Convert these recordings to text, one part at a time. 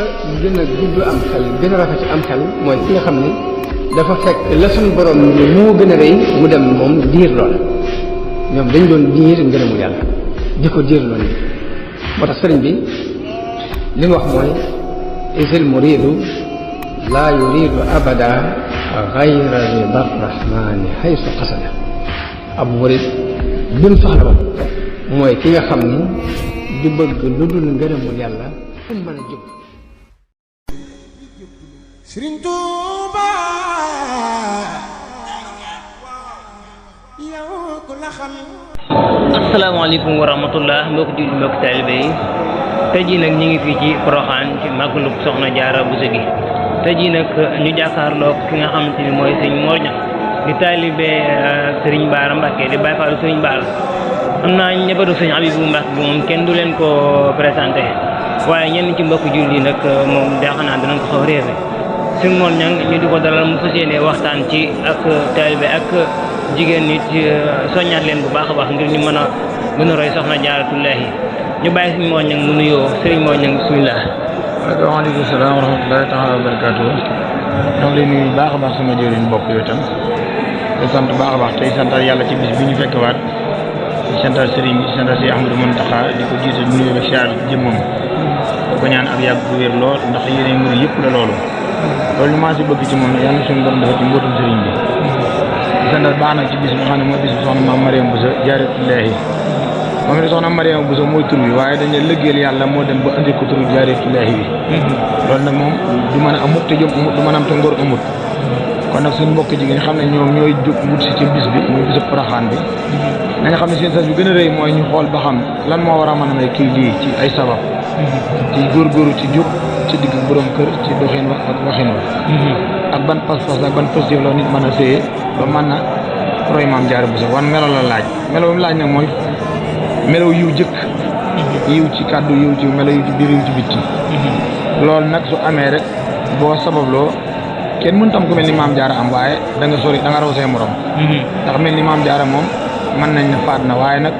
ka gën a gudd am xel gën a rafet am xel mooy ki nga xam ne dafa fekk la suñu borom ni moo gën a rëy mu dem moom diir lool ñoom dañ doon diir ngërëmu yàlla di ko diir lool moo tax sëriñ bi li mu wax mooy isil muridu laa yuridu abada gayra rida rahmani haysu qasada ab murid bi mu soxla ba mooy ki nga xam ni du bëgg lu dul ngërëmul yàlla fu mu mën a jóg. Sëriñ Tuuba yow ku la xam. asalaamaaleykum wa rahmatullah mbokk julli mbokk taalibe yi tey jii nag ñu ngi fii ci Porokhane ci màggalu Soxna Jaara Buso gi tey jii nag ñu jàkkaarloo ki nga xamante ni mooy sëñ Mor Niang di taalibe Sëriñ Baara Mbàkke di Baay Faalu Sëriñ Baara am naa ñëbatu sëñ Abibu Mbàkke bi moom kenn du leen ko présenté waaye ñenn ci mbokk julli yi nag moom jaaxal naa danañ ko xaw réere sëñ Mor Niang ñu di ko dalal mu fas yéene waxtaan ci ak taalibe ak jigéen nit soññaat leen bu baax a baax ngir ñu mën a gën a roy Soxna Jaaratullaahi ñu bàyyi sëñ Mor Niang mu nuyoo sëriñ Mor Niang bismillah. waaleykum salaam wa rahmatullaahi taala wa barakaatu ñoo ngi lay nuyu baax a baax sama jëriñ bopp yow itam di sant baax a baax tey santal yàlla ci bis bi ñu fekkewaat di santal sëriñ bi di santal si Ahmadou Muntaxa di ko jiite nuyu ba siyaar jëmmam di ko ñaan ab yàgg bu wér lool ndax yéene mbir yëpp la loolu maa si bëgg ci moom ne yàlla suñu borom dafa ci mbootum sëriñ bi di santal baax nag ci bis bi xam ne mooy bis bi soxna maam Mariam Bousso Jaaratullaahi moom it soxna Mariam Bousso mooy tur bi waaye dañu lëggeel yàlla moo dem ba indi ko turu Jaaratullaahi bi loolu nag moom du mën a amut te jom amut du mën a am te ngor amut kon nag suñu mbokk jigéen xam ne ñoom ñooy jóg wut si ci bis bi muy bisu Porokhane bi na nga xam ne seen sas bi gën a rëy mooy ñu xool ba xam lan moo war a mën a may kii lii ci ay sabab ci góorgóorlu ci jóg ci digg borom kër ci doxin wa ak waxin wa ak ban pas-pas ak ban positif la nit mën a séyee ba mën na roy maam Jaara Bousso wan melo la laaj melo bi mu laaj nag mooy melaw yiw jëkk yiw ci kàddu yiw ci melo yiw ci biir yiw ci bitti loolu nag su amee rek boo sababloo kenn mën tam ku mel ni maam Jaara am waaye da nga sori da nga raw say morom ndax mel ni maam Jaara moom mën nañ ne faat na waaye nag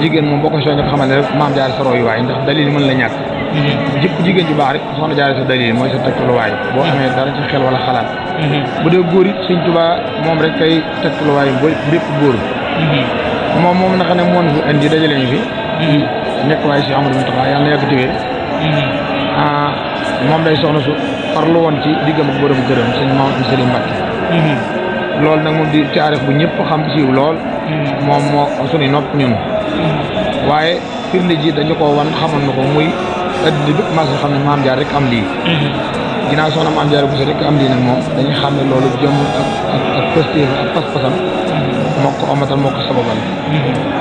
jigéen moom boo ko soññ ko xamal ne rek maam Jaara sa royu waay ndax dalil mën la ñàkk jëpp jigéen ju baax rek Soxna Jaara sa dalil mooy sa tegtaluwaay boo amee dara ci xel wala xalaat bu dee góor it Sëñ Tuubaa moom rek kay tegtaluwaay bépp góor moom naka ne moon fi indi dajale ñu fi nekk waaye si Amadou Moustapha yàlla na yàgg tiwee moom day soxna su farlu woon ci diggam ak borom gërëm sëñ Mamadou Sëriñ Mbàkke loolu nag moom di taarix bu ñëpp xam siiw lool moom moo suñu nopp ñun waaye firnde ji dañu ko wan xamal na ko muy addina bépp mas xam ne maam Jaara rek am lii ginnaaw soxna maam Jaara Bousso rek am lii nag moom dañuy xam ne loolu jëm ak positif ak pas-pasam moo ko omatal moo ko sababal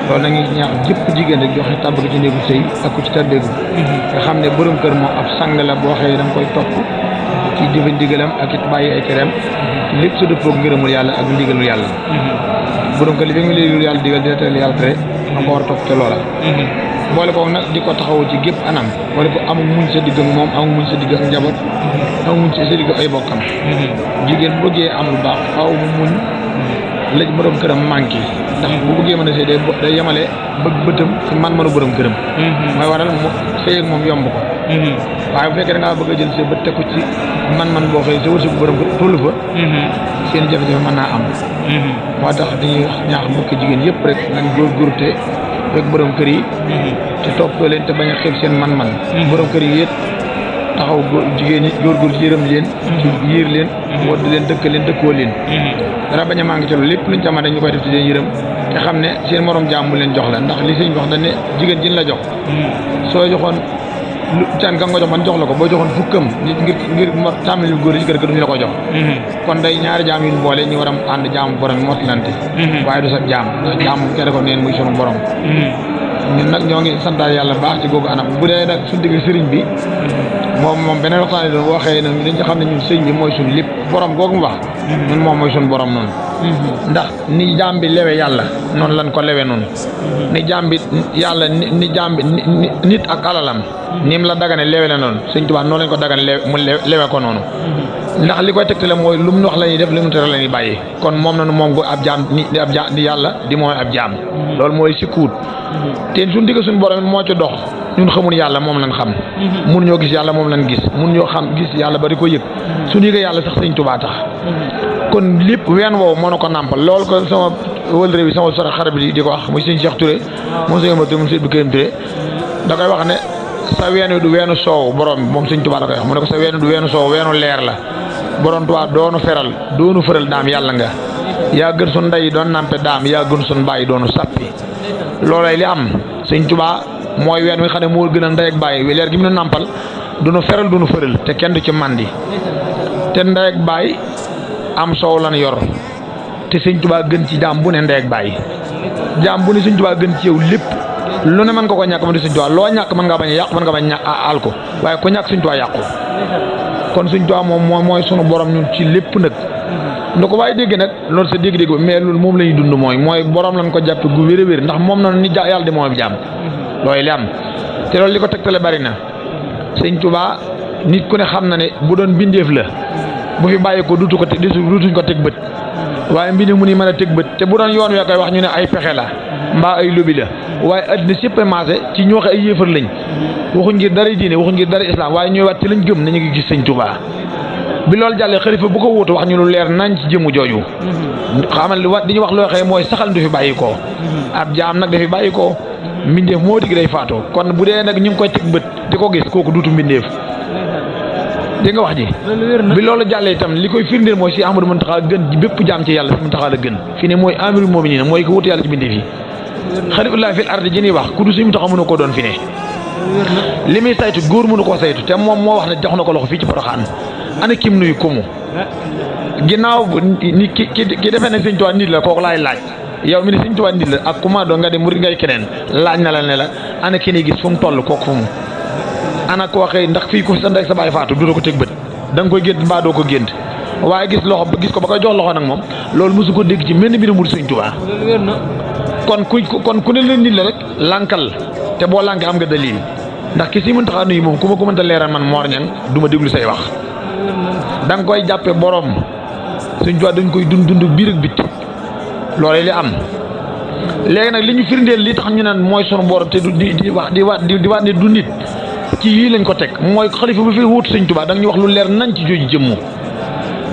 loolu nag ñu ñaax jëpp jigéen rek joxe tàbb ci néegu sëy ak ku ci tàddeegu nga xam ne borom kër moom ab sang la boo xëyee da nga koy topp ci jëfe ndigalam ak it bàyyi ay tereem lépp su dëppoog ngërëmul yàlla ak ndigalul yàlla borom kër li fi mu léegul yàlla digal dina tere yàlla tere da nga ko war a topp te loola boole ko nag di ko taxawu ci gépp anam boole ko amul muñ sa digg ak moom amul muñ sa digg ak njaboot amul muñ sa digg ay bokkam jigéen bu bëggee am lu baax faaw mu muñ lëj borom këram manqué ndax bu bëggee mën a sëy day yemale bëgg bëtam ci man-manu borom këram mooy waral mu sëy ak moom yomb ko waaye bu fekkee da ngaa bëgg a jël sa bët teg ko ci man-man boo xëy sa wërsëgu borom kër tollu fa seen jafe-jafe mën naa am moo tax dañuy ñaax mbokki jigéen yëpp rek nañ góorgóorlu te rek borom kër yi te toppoo leen te bañ a xeeb seen man-man borom kër yi it taxaw jigéen ñi góorgóorlu ci yërëm leen ci yiir leen wodd leen dëkk leen dëkkoo leen dara bañ a maa ngi ci loolu lépp luñ ca mën dañu koy def ci leen yërëm te xam ne seen morom jaam mu leen jox la ndax li sëñ wax dañ ne jigéen jin la jox soo joxoon lu can ka nga jox man jox la ko boo joxoon fukkam ngir tàmmali góor yi ci kër ga duñu la ko jox kon day ñaari jaam yu ñu boole ñu war a ànd jaamu borom yi motlante waaye du sa jaam ndax jaam kenn ko neen muy sunu borom ñun nag ñoo ngi santaal yàlla baax ci googu anam bu dee nag suñu digg sëriñ bi moom beneen waxtaan doon boo xëyee nag dañ ci xam ne ñun sëriñ bi mooy suñu lépp borom googu mu wax ñun moom mooy suñu borom noonu ndax ni jaam bi lewe yàlla noonu lañ ko lewe noonu ni jaam bi yàlla ni jaam bi nit ak alalam nim la dagane lewe la noonu Sëñ Tuubaa noonu lañ ko dagane mu lewe ko noonu ndax li koy tegtale mooy lu mu wax la ñuy def lu mu tere la ñuy bàyyi kon moom na moom gu ab jaam di ab jaam di yàlla di mooy ab jaam loolu mooy sikkuut te suñ digg suñu borom moo ci dox ñun xamul yàlla moom lañ xam mun ñoo gis yàlla moom lañ gis mun ñoo xam gis yàlla ba di ko yëg suñu yëgee yàlla sax Sëñ Tuubaa tax kon lépp ween woowu moo na ko nàmpal loolu ko sama wëlëre bi sama sora xarit bi di ko wax muy Sëñ Cheikh Touré moom Sëñ Amadu Touré moom Sëñ Abdou Karim Touré da koy wax ne sa ween wi du weenu soow borom bi moom Sëñ Tuubaa da koy wax mu ne ko sa ween wi du weenu soow weenu leer la borom Tuubaa doonu feral doonu fëral daam yàlla nga yaa gën suñ ndey doon nampe daam yaa gën suñ bàyyi doonu sappi loolay li am Sëñ Tuubaa mooy ween wi xam ne moo gën a ndey ak bàyyi leer gi mu ne nàmpal duñu feral duñu fëral te kenn du ci màndi te ndey ak bàyyi am soow lan yor te Sëñ Tuubaa gën ci jaam bu ne ndey ak bàyyi jaam bu ne Sëñ Tuubaa gën ci yow lépp lu ne mën nga ko ñàkk ma di Sëñ Tuubaa loo ñàkk mën ngaa bañ a yàqu mën nga bañ a àl ko waaye ku ñàkk Sëñ Tuubaa yàqu kon Sëñ Tuubaa moom mooy sunu borom ñun ci lépp nag nda ko waaye dégg nag loolu sa dégg-dégg mais loolu moom la ñuy dund mooy borom lañ ko jàppe gu wér a wér ndax moom na ni yàlla di mooy jaam looy li am te loolu li ko tegtale bari na Sëñ Tuubaa nit ku ne xam na ne bu doon bindeef la bu fi bàyyi ko dutuñ ko teg bët waaye mbindi mu ni mën a teg bët te bu doon yoon wee koy wax ñu ne ay pexe la mbaa ay lobi la waaye addina sépp maase ci ñu waxe ay yéefar lañ waxuñ ngir dara diine waxuñ ngir dara islam waaye ñooy waat ci lañ gëm nañu ngi gis Sëñ Tuubaa bi loolu jàllee xalifa bu ko wuutu wax ñu lu leer nañ ci jëmu jooju xamal li wat di ñu wax loo xee mooy saxal du fi bàyyi ko ab jaam nag dafi bàyyi ko mbindeef moo digg day faatoo kon bu dee nag ñu ngi koy teg bët di ko gis kooku duutu mbindeef dégg nga wax ji bi loolu jàllee itam li koy firndeel mooy si Ahmadu Muntaxa gën bépp jaam ci yàlla si Muntaxa la gën fi ne mooy amirul mu'miniin mooy ko wutu yàlla ci mbindeef yi xalifullaahi fil ardi ji ñuy wax ku du si Muntaxa mënu ko doon fi ne li muy saytu góor mënu koo saytu te moom moo wax ne jox na ko loxo fii ci Poroxaan ana kim nuyu kumu ginnaaw ni ki defee ne Sëñ Tuubaa nit la kooku laay laaj yow mi ne Sëñ Tuubaa nit la ak kuma doon nga dem murid ngay keneen laaj na la ne la ana ki ni gis fu mu toll kooku fu mu ana koo xëy ndax fii ku sa ndey sa baay faatu du ko teg bët da nga koy gént mbaa doo ko gént waaye gis ko ba koy jox loxo nag moom loolu mosu ko dégg ci mel ni mbir mu Sëñ Tuubaa kon ku ne leen nit la rek lankal te boo lankee am nga dalil ndax ki si mën taxaa nuyu moom ku ma ko mënta leeral man Mor Niang du ma déglu say wax da nga koy jàppe borom Sëñ Tuubaa dañ koy dund biir ak bit loolu li am léegi nag li ñu firndeel li tax ñu naan mooy sunu borom te di wax ne du nit ci yii lañ ko teg mooy xalifa bu fi wuutu Sëñ Tuubaa da nga ñu wax lu leer nañ ci jooju jëmmu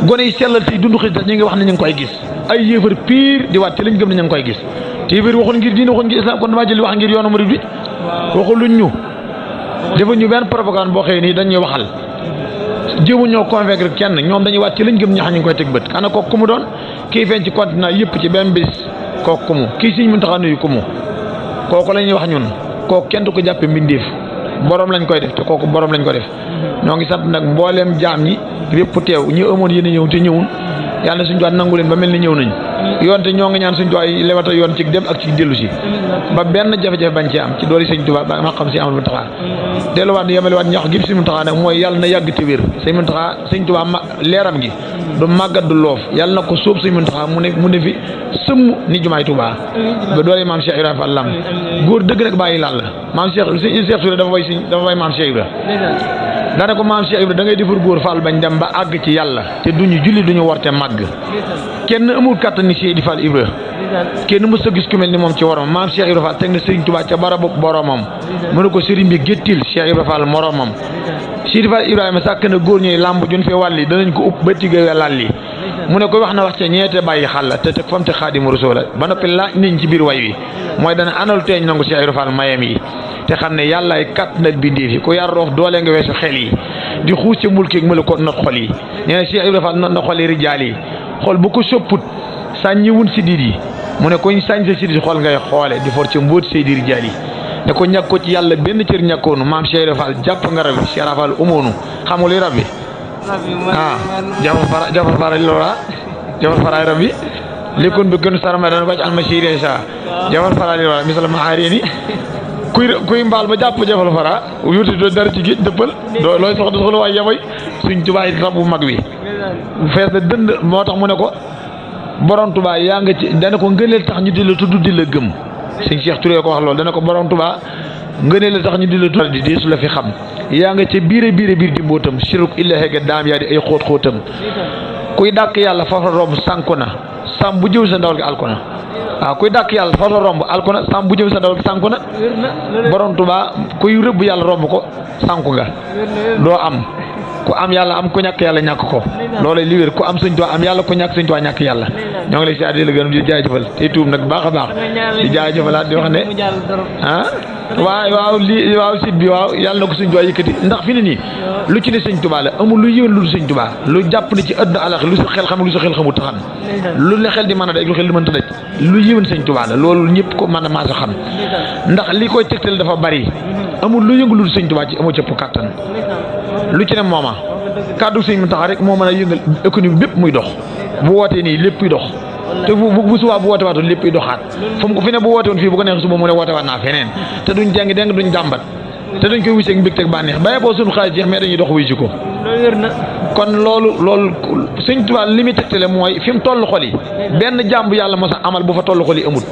gone yi sellal tey dund xëy ñu ngi wax ne ñu ngi koy gis ay yéefar pire di waat te lañ gëm ne ñu ngi koy gis te yéefar waxuñ ngir diine waxuñ ngir islam kon damaa jël wax ngir yoonu murid bi waxuluñ ñu dafa ñu benn propagande boo xëy nii dañuy waxal jéemu ñoo convaincre kenn ñoom dañuy waat ci lañ gëm ñax ñu ngi koy teg bët ana kooku ku mu doon kii feeñ ci continent yëpp ci benn bis kooku ku mu kii Sëñ Muntaxa nuyu ku mu kooku la ñuy wax ñun kooku kenn du ko jàppe mbindeef borom lañ koy def te kooku borom lañ ko def ñoo ngi sant nag mbooleem jaam ñi yëpp teew ñu amoon yéen a ñëw te ñëwun yàlla Sëñ Tuubaa nangu leen ba mel ni ñëw nañ yoon te ñoo ngi ñaan Sëñ Tuubaa lewata yoon ci dem ak ci dellu si ba benn jafe-jafe bañ ci am ci doori Sëñ Tuubaa ba ma xam si Ahmadu Muntaxa delluwaat yemalewaat ñax gi Sëñ Muntaxa nag mooy yàlla na yàgg te wér Sëñ Muntaxa Sëñ Tuubaa leeram gi du màggat du loof yàlla na ko sóob Sëñ Muntaxa mu ne fi sëmm ni jumaay Tuubaa ba doole maam Cheikh Ibrahima Fall lam góor dëgg nag bàyyi laal la maam Cheikh Touré dafa way maam Cheikh Ibrahima daane ko maam Cheikh Ibrahima da ngay defar góor Fall bañ dem ba àgg ci yàlla te duñu julli duñu worte màgg kenn amul kàttan ni Cheikh Fall Ibra kenn mës a gis ku mel ni moom ci waroom maam Cheikh Ibrahima Fall teg na Sëriñ Tuubaa ca barabu boromam mu ne ko sëriñ bi géttil Cheikh Ibrahima Fall moromam Cheikh Fall Ibrahima sàkk na góor ñuy làmb jun fi wàlli danañ ko upp ba tigga lalli mu ne ko wax na wax ca ñeete bàyyi xàlla te teg fam te Xaadimu Rasuul ba noppi laaj niñ ci biir way wi mooy dana anal teeñ nangu Cheikh Ibrahima Fall mayam yi te xam ne yàllaay kàttanal bindeef yi ku yar roof doole nga weesu xel yi di xuus ca mulkeeg mëla ko not xol yi nee na Cheikh Ibrahima Fall not na xol yi rijaal yi xol bu ko sopput sàññiwun si diit yi mu ne koñ sañ sa si diit xol ngay xoole di for ca mbóot say di rijaal yi ne ko ñàkk ko ci yàlla benn cër ñàkkoonu maam Cheikh Ibrahima Fall jàpp nga rabi Cheikh Ibrahima Fall umoonu xamul li rabbi jafar fara lora jafar fara rabbi likun bi gën sarama dana wàcc almasiri sa jafar fara lora misal ma aareni kuy mbaal ba jàpp jafal fara yuti doo dara ci géej dëppal doo looy soxla waaye yabay Sëñ Tuubaa rab bu mag bi fees na dënd moo tax mu ne ko borom Tuubaa yaa nga ci dana ko ngëneel tax ñu di la tudd di la gëm sëñ Cheikh Touré ko wax loolu dana ko borom Tuubaa ngëneel tax ñu di la tudd di su la fi xam yaa nga ca biir di mbootam siruk illahi ga daam yaa di ay xóot-xóotam kuy dàkk yàlla foofa romb sànku na sam bu jëw sa ndawal gi alku na waaw kuy dàkk yàlla foofa romb alku na sam bu jëw sa ndawal gi sànku na borom Tuubaa kuy rëbb yàlla romb ko sànku nga doo am ku am yàlla am ku ñàkk yàlla ñàkk ko loolay li wér ku am sëñ Tuubaa am yàlla ku ñàkk sëñ Tuubaa ñàkk yàlla ñoo ngi lay si àddi la gërëm di jaajëfal tey tuub nag baax a baax di jaajëfalaat di wax ne waaw site bi waaw yàlla na ko sëñ Tuubaa yëkkati ndax fi ne nii lu ci ne sëñ Tuubaa la amul lu yëwén lu sëñ Tuubaa lu jàpp ne ci àdduna alax lu sa xel xam lu sa xel xamul taxam lu ne xel di mën a daj lu xel di mënta daj lu yëwén sëñ Tuubaa la loolu ñëpp ko mën a maasa xam ndax li koy tegtal dafa bari amul lu yëngu lu sëñ Tuubaa ci amoo cëpp kàttan lu ci ne mooma kàddu sëñ Muntaxa rek moo mën a yëngal économie bépp muy dox bu wootee nii lépp dox te bu subaa bu woote waatoon lépp doxaat fu mu ko fi ne bu woote woon fii bu ko neex suba mu ne woote waat naa feneen te duñ jàng deng duñ jàmbat te dañ koy wis ak mbégte ak bànneex bàyyi boo suñu xaalis jeex mais dañuy dox wuy ci ko kon loolu sëñ Tuubaa li muy tegtale mooy fi mu toll xol yi benn jàmb yàlla mos a amal bu fa toll xol yi amul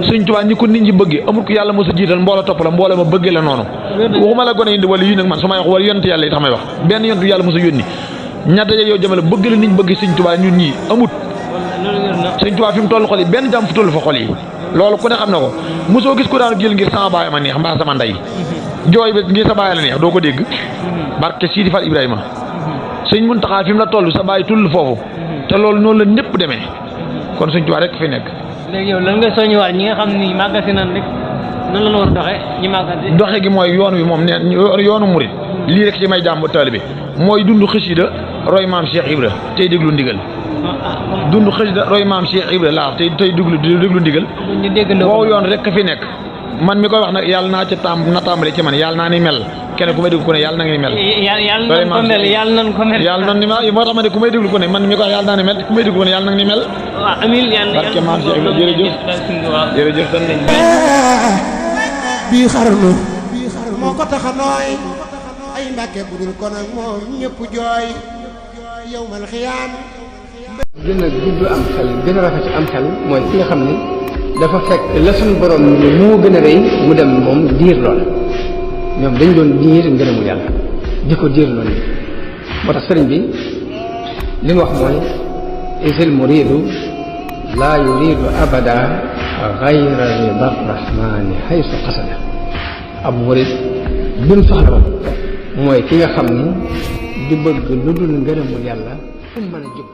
sëñ Tuubaa ñi ko nit ñi bëggee amul ko yàlla mos a jiital mboola topp la mboola ma bëggee la noonu waxuma la gone yi wala yii nag man su may wax wala yonent yàlla yi tax may wax benn yonent yàlla mos a yónni ña daje yow jëmale bëgg la niñ bëgg sëñ Tuubaa ñun ñii amut sëñ Tuubaa fi mu toll xol yi benn jàmm fu toll fa xol yi loolu ku ne xam na ko mosoo gis ko daan jël ngir sama baay ma neex mbaa sama ndey jooy bi ngir sa baay la neex doo ko dégg barke Sidi Fall Ibrahima sëñ Muntaxa fi mu la toll sa baay tull foofu te loolu noonu la ñëpp demee kon sëñ Tuubaa rek fi nekk. léegi yow lan nga soññiwaat ñi nga xam ni màggasi nan rek nan la ñu war a doxee ñi màggasi. doxe gi mooy yoon wi moom ne yoonu murit lii rek ci may jàmm taalibe mooy dund xasida roy maam Cheikh Ibra tey déglu ndigal. dund xasida roy maam Cheikh Ibra laa tey déglu ndigal. boobu yoon rek fi nekk. man mi koy wax nag yàlla naa ca tàmbali ci man yàlla naa ni mel kenn ku may déglu ku ne yàlla na nga ni mel. yàlla nañ ko mel. moo tax ma ne ku may déglu ku ne man mi koy wax yàlla naa ni mel ku may déglu ku ne yàlla na nga ni mel. waaw amiin barke maam Cheikh Ibra jërëjëf sant nañ. bii xarnu moo ko tax a nooy ay Mbàkke budul kon ak moom ñëpp jooy yow mal xiyaam. gën a gudd am xel gën a rafet am xel mooy ki nga xam ni dafa fekk la suñu borom ni moo gën a rëy mu dem moom diir lool ñoom dañ doon diir ngërëmu yàlla di ko diir lool moo tax sëriñ bi li mu wax mooy isil muridu laa yuridu abada gayra rida rahmani haysu qasada ab murid bi mu soxla woon mooy ki nga xam ni du bëgg lu dul ngërëmu yàlla fu mu mën a jub